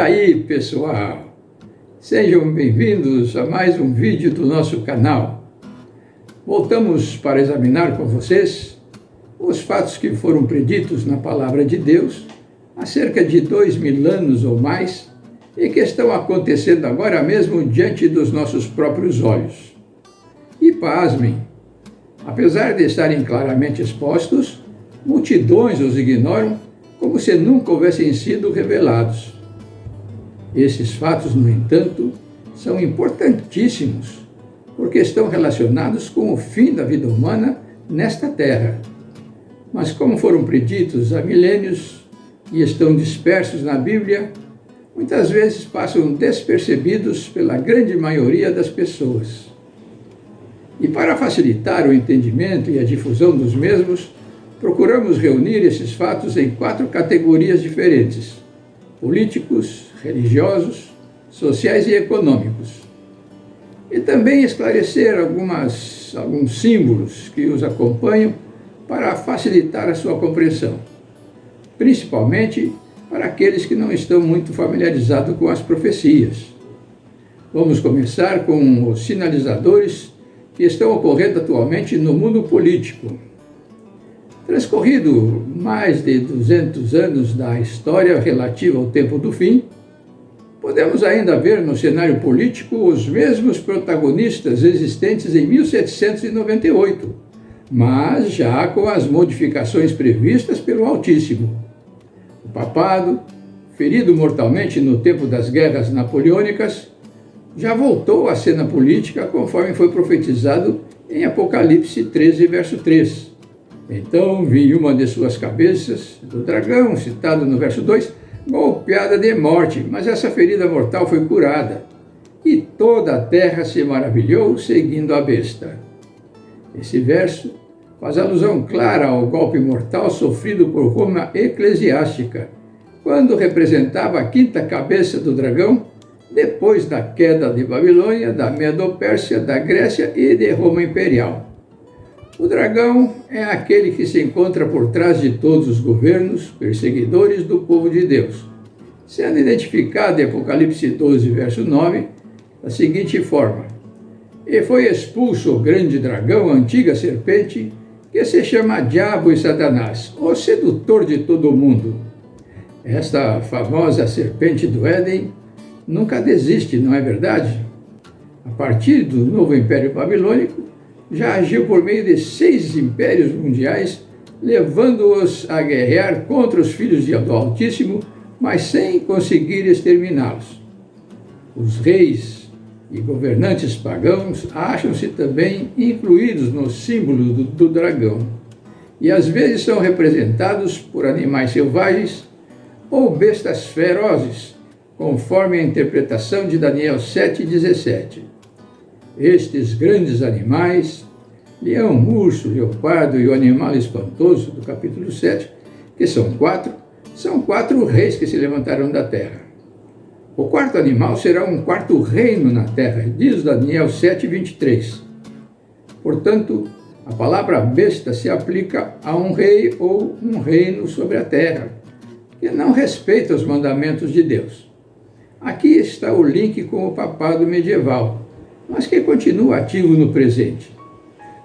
aí, pessoal? Sejam bem-vindos a mais um vídeo do nosso canal. Voltamos para examinar com vocês os fatos que foram preditos na Palavra de Deus há cerca de 2000 anos ou mais e que estão acontecendo agora mesmo diante dos nossos próprios olhos. E pasmem, apesar de estarem claramente expostos, multidões os ignoram como se nunca houvessem sido revelados. Esses fatos, no entanto, são importantíssimos, porque estão relacionados com o fim da vida humana nesta terra. Mas como foram preditos há milênios e estão dispersos na Bíblia, muitas vezes passam despercebidos pela grande maioria das pessoas. E para facilitar o entendimento e a difusão dos mesmos, procuramos reunir esses fatos em 4 categorias diferentes: políticos, religiosos, sociais e econômicos. E também esclarecer alguns símbolos que os acompanham para facilitar a sua compreensão, principalmente para aqueles que não estão muito familiarizados com as profecias. Vamos começar com os sinalizadores que estão ocorrendo atualmente no mundo político. Transcorrido mais de 200 anos da história relativa ao tempo do fim, podemos ainda ver no cenário político os mesmos protagonistas existentes em 1798, mas já com as modificações previstas pelo Altíssimo. O papado, ferido mortalmente no tempo das guerras napoleônicas, já voltou à cena política conforme foi profetizado em Apocalipse 13, verso 3. Então vi uma de suas cabeças, do dragão, citado no verso 2, golpeada de morte, mas essa ferida mortal foi curada, e toda a terra se maravilhou seguindo a besta. Esse verso faz alusão clara ao golpe mortal sofrido por Roma eclesiástica, quando representava a 5ª cabeça do dragão, depois da queda de Babilônia, da Medo-Pérsia, da Grécia e de Roma Imperial. O dragão é aquele que se encontra por trás de todos os governos perseguidores do povo de Deus, sendo identificado em Apocalipse 12, verso 9, da seguinte forma: E foi expulso o grande dragão, a antiga serpente, que se chama Diabo e Satanás, o sedutor de todo o mundo. Esta famosa serpente do Éden nunca desiste, não é verdade? A partir do novo Império Babilônico, já agiu por meio de 6 impérios mundiais, levando-os a guerrear contra os filhos do Altíssimo, mas sem conseguir exterminá-los. Os reis e governantes pagãos acham-se também incluídos no símbolo do dragão, e às vezes são representados por animais selvagens ou bestas ferozes, conforme a interpretação de Daniel 7,17. Estes grandes animais, leão, urso, leopardo e o animal espantoso, do capítulo 7, que são 4 reis que se levantarão da terra. O 4º animal será um 4º reino na terra, diz Daniel 7,23. Portanto, a palavra besta se aplica a um rei ou um reino sobre a terra, que não respeita os mandamentos de Deus. Aqui está o link com o papado medieval, mas que continua ativo no presente.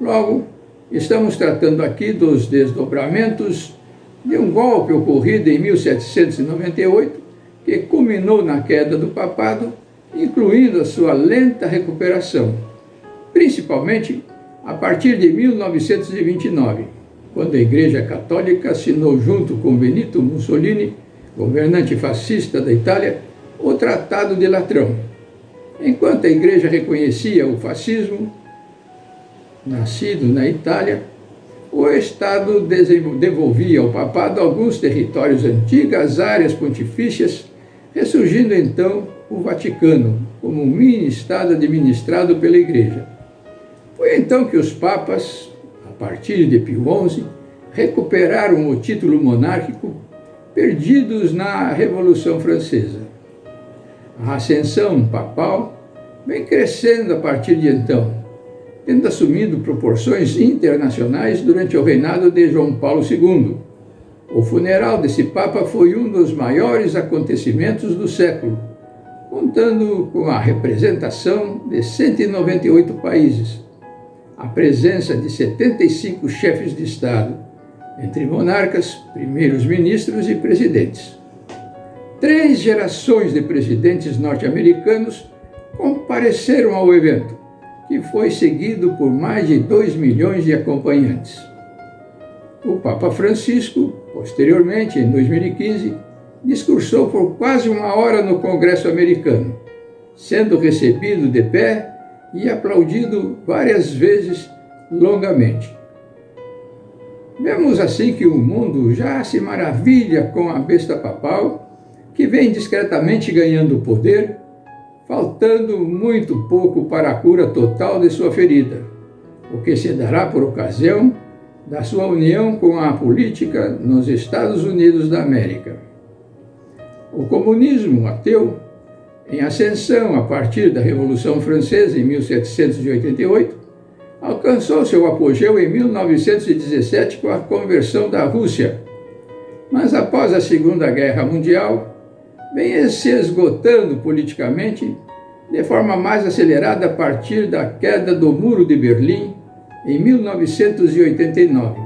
Logo, estamos tratando aqui dos desdobramentos de um golpe ocorrido em 1798, que culminou na queda do papado, incluindo a sua lenta recuperação, principalmente a partir de 1929, quando a Igreja Católica assinou junto com Benito Mussolini, governante fascista da Itália, o Tratado de Latrão. Enquanto a Igreja reconhecia o fascismo, nascido na Itália, o Estado devolvia ao papado alguns territórios antigas áreas pontifícias, ressurgindo então o Vaticano como um mini-estado administrado pela Igreja. Foi então que os papas, a partir de Pio XI, recuperaram o título monárquico perdidos na Revolução Francesa. A ascensão papal vem crescendo a partir de então, tendo assumido proporções internacionais durante o reinado de João Paulo II, O funeral desse Papa foi um dos maiores acontecimentos do século, contando com a representação de 198 países, a presença de 75 chefes de Estado, entre monarcas, primeiros ministros e presidentes. 3 gerações de presidentes norte-americanos compareceram ao evento, que foi seguido por mais de 2 milhões de acompanhantes. O Papa Francisco, posteriormente, em 2015, discursou por quase 1 hora no Congresso americano, sendo recebido de pé e aplaudido várias vezes longamente. Vemos assim que o mundo já se maravilha com a besta papal, que vem discretamente ganhando poder, faltando muito pouco para a cura total de sua ferida, o que se dará por ocasião da sua união com a política nos Estados Unidos da América. O comunismo ateu, em ascensão a partir da Revolução Francesa em 1788, alcançou seu apogeu em 1917 com a conversão da Rússia, mas após a Segunda Guerra Mundial, vem se esgotando politicamente de forma mais acelerada a partir da queda do Muro de Berlim em 1989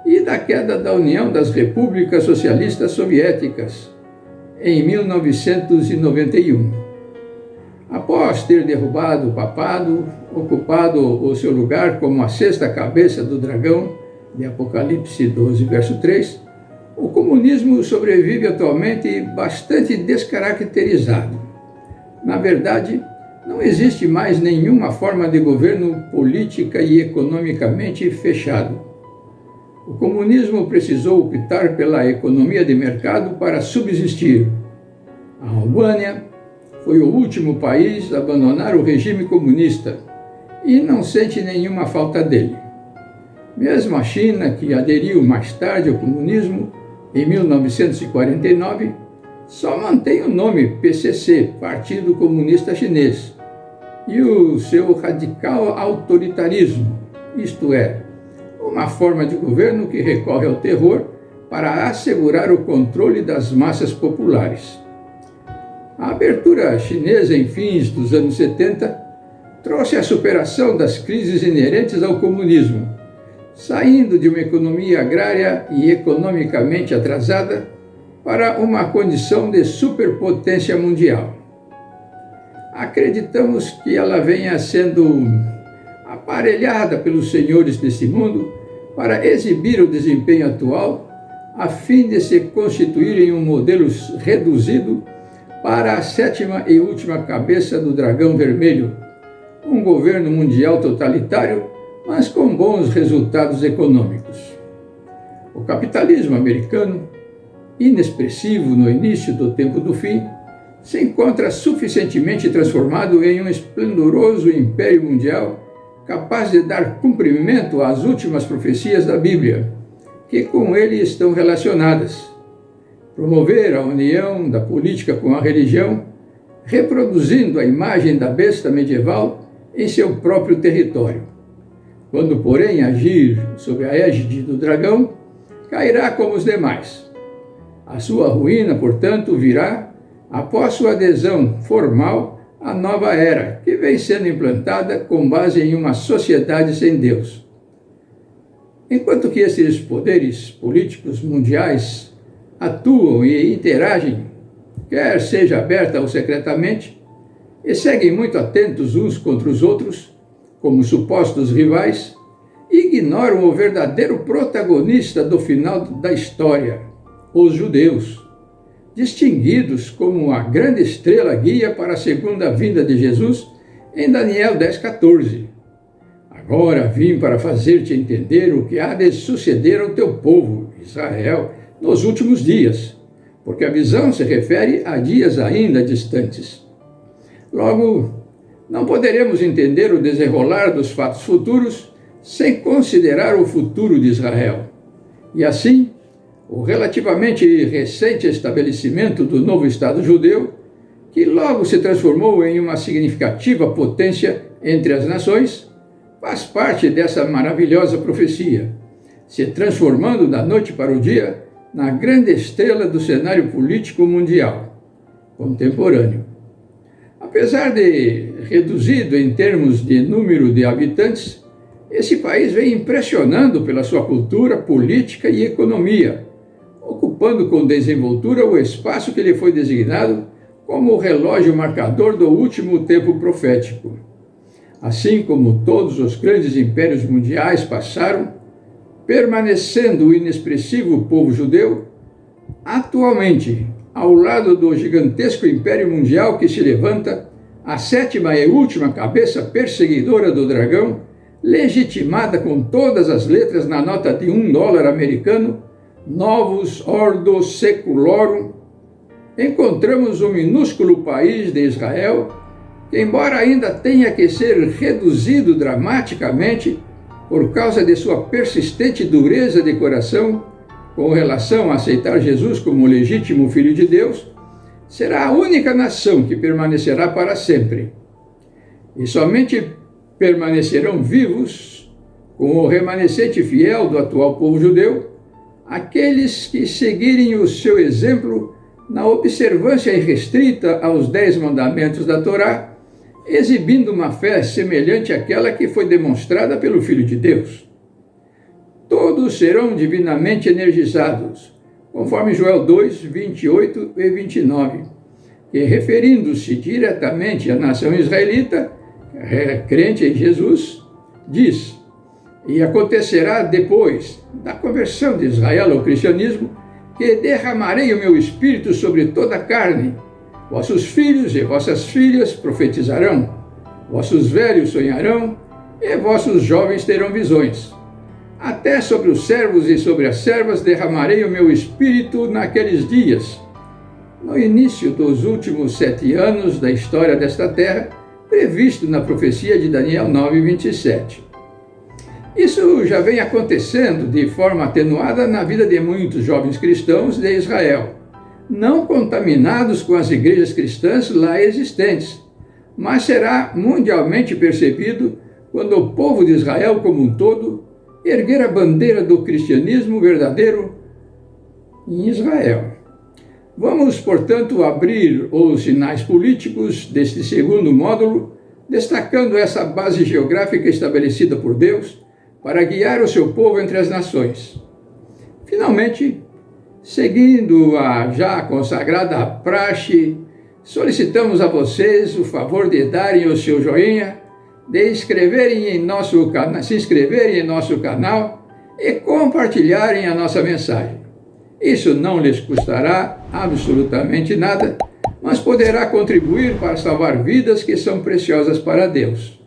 e da queda da União das Repúblicas Socialistas Soviéticas em 1991. Após ter derrubado o papado, ocupado o seu lugar como a 6ª cabeça do dragão de Apocalipse 12, verso 3, o comunismo sobrevive atualmente bastante descaracterizado. Na verdade, não existe mais nenhuma forma de governo política e economicamente fechado. O comunismo precisou optar pela economia de mercado para subsistir. A Albânia foi o último país a abandonar o regime comunista e não sente nenhuma falta dele. Mesmo a China, que aderiu mais tarde ao comunismo, em 1949, só mantém o nome PCC, Partido Comunista Chinês, e o seu radical autoritarismo, isto é, uma forma de governo que recorre ao terror para assegurar o controle das massas populares. A abertura chinesa em fins dos anos 70 trouxe a superação das crises inerentes ao comunismo, saindo de uma economia agrária e economicamente atrasada para uma condição de superpotência mundial. Acreditamos que ela venha sendo aparelhada pelos senhores desse mundo para exibir o desempenho atual, a fim de se constituir em um modelo reduzido para a 7ª e última cabeça do dragão vermelho, um governo mundial totalitário, mas com bons resultados econômicos. O capitalismo americano, inexpressivo no início do tempo do fim, se encontra suficientemente transformado em um esplendoroso império mundial capaz de dar cumprimento às últimas profecias da Bíblia, que com ele estão relacionadas. Promover a união da política com a religião, reproduzindo a imagem da besta medieval em seu próprio território. Quando, porém, agir sob a égide do dragão, cairá como os demais. A sua ruína, portanto, virá após sua adesão formal à nova era, que vem sendo implantada com base em uma sociedade sem Deus. Enquanto que esses poderes políticos mundiais atuam e interagem, quer seja aberta ou secretamente, e seguem muito atentos uns contra os outros, como supostos rivais, ignoram o verdadeiro protagonista do final da história, os judeus, distinguidos como a grande estrela guia para a segunda vinda de Jesus em Daniel 10,14. Agora vim para fazer-te entender o que há de suceder ao teu povo, Israel, nos últimos dias, porque a visão se refere a dias ainda distantes. Logo, não poderemos entender o desenrolar dos fatos futuros sem considerar o futuro de Israel. E assim, o relativamente recente estabelecimento do novo Estado judeu, que logo se transformou em uma significativa potência entre as nações, faz parte dessa maravilhosa profecia, se transformando da noite para o dia na grande estrela do cenário político mundial contemporâneo. Apesar de reduzido em termos de número de habitantes, esse país vem impressionando pela sua cultura, política e economia, ocupando com desenvoltura o espaço que lhe foi designado como o relógio marcador do último tempo profético. Assim como todos os grandes impérios mundiais passaram, permanecendo o inexpressivo povo judeu, atualmente, ao lado do gigantesco império mundial que se levanta, a sétima e última cabeça perseguidora do dragão, legitimada com todas as letras na nota de $1 americano, Novus Ordo Seculorum, encontramos o minúsculo país de Israel, que, embora ainda tenha que ser reduzido dramaticamente por causa de sua persistente dureza de coração com relação a aceitar Jesus como legítimo Filho de Deus, será a única nação que permanecerá para sempre. E somente permanecerão vivos, com o remanescente fiel do atual povo judeu, aqueles que seguirem o seu exemplo na observância irrestrita aos 10 mandamentos da Torá, exibindo uma fé semelhante àquela que foi demonstrada pelo Filho de Deus. Todos serão divinamente energizados, conforme Joel 2, 28 e 29, que, referindo-se diretamente à nação israelita, crente em Jesus, diz: e acontecerá depois da conversão de Israel ao cristianismo, que derramarei o meu espírito sobre toda a carne. Vossos filhos e vossas filhas profetizarão, vossos velhos sonharão, e vossos jovens terão visões. Até sobre os servos e sobre as servas derramarei o meu espírito naqueles dias, no início dos últimos 7 anos da história desta terra, previsto na profecia de Daniel 9, 27. Isso já vem acontecendo de forma atenuada na vida de muitos jovens cristãos de Israel, não contaminados com as igrejas cristãs lá existentes, mas será mundialmente percebido quando o povo de Israel como um todo erguer a bandeira do cristianismo verdadeiro em Israel. Vamos, portanto, abrir os sinais políticos deste segundo módulo, destacando essa base geográfica estabelecida por Deus para guiar o seu povo entre as nações. Finalmente, seguindo a já consagrada praxe, solicitamos a vocês o favor de darem o seu joinha, de se inscreverem em nosso canal e compartilharem a nossa mensagem. Isso não lhes custará absolutamente nada, mas poderá contribuir para salvar vidas que são preciosas para Deus.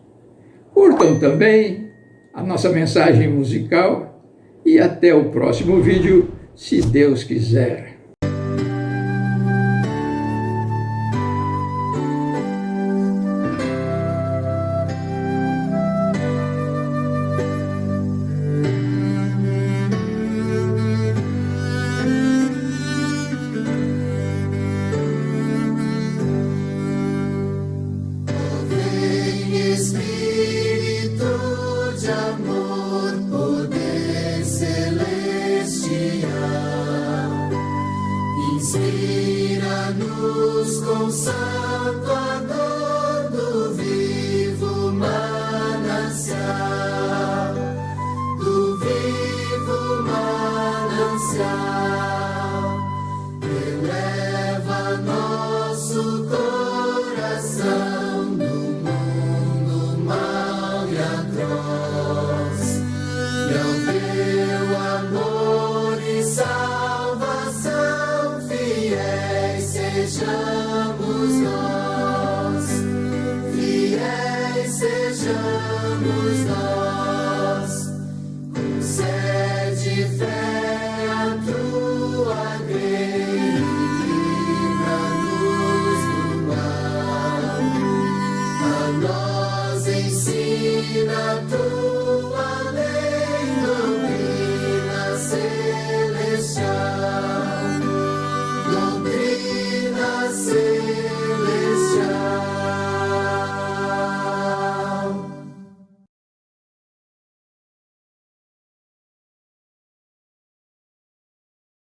Curtam também a nossa mensagem musical e até o próximo vídeo, se Deus quiser. Inspira-nos com santo ardor do vivo manancial, eleva nosso coração do mundo mau e atroz, e ao teu amor e salvação fiéis sejamos nós, fiéis sejamos nós. Concede fé à tua grei, livra-nos do mal. A nós ensina a tua